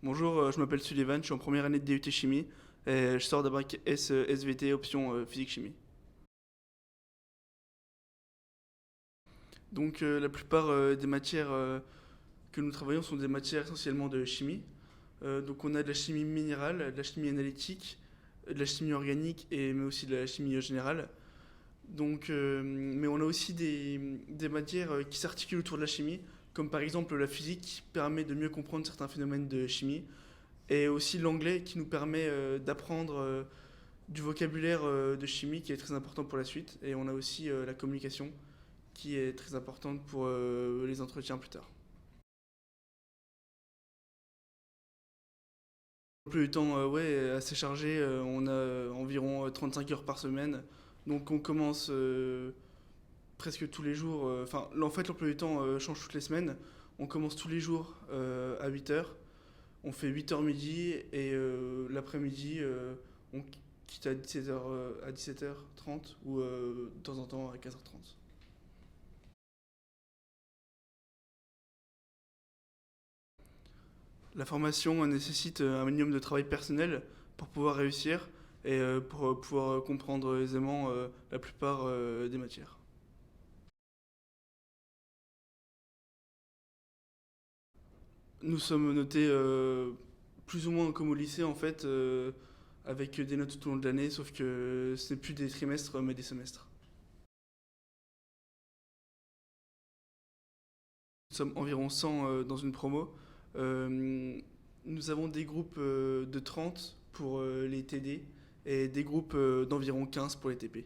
Bonjour, je m'appelle Sullivan, je suis en première année de DUT Chimie et je sors d'un bac SVT option physique-chimie. Donc la plupart des matières que nous travaillons sont des matières essentiellement de chimie. Donc on a de la chimie minérale, de la chimie analytique, de la chimie organique mais aussi de la chimie générale. Mais on a aussi des matières qui s'articulent autour de la chimie, comme par exemple la physique qui permet de mieux comprendre certains phénomènes de chimie, et aussi l'anglais qui nous permet d'apprendre du vocabulaire de chimie qui est très important pour la suite. Et on a aussi la communication qui est très importante pour les entretiens plus tard. L'emploi du temps, ouais, assez chargé. On a environ 35 heures par semaine. Donc on commence presque tous les jours. Enfin, en fait, l'emploi du temps change toutes les semaines. On commence tous les jours à 8 heures. On fait 8 heures midi et l'après-midi, on quitte à 17h, à 17h30 ou de temps en temps à 15h30. La formation nécessite un minimum de travail personnel pour pouvoir réussir et pour pouvoir comprendre aisément la plupart des matières. Nous sommes notés plus ou moins comme au lycée en fait, avec des notes tout au long de l'année, sauf que ce n'est plus des trimestres mais des semestres. Nous sommes environ 100 dans une promo. Euh, Nous avons des groupes de 30 pour les TD et des groupes d'environ 15 pour les TP.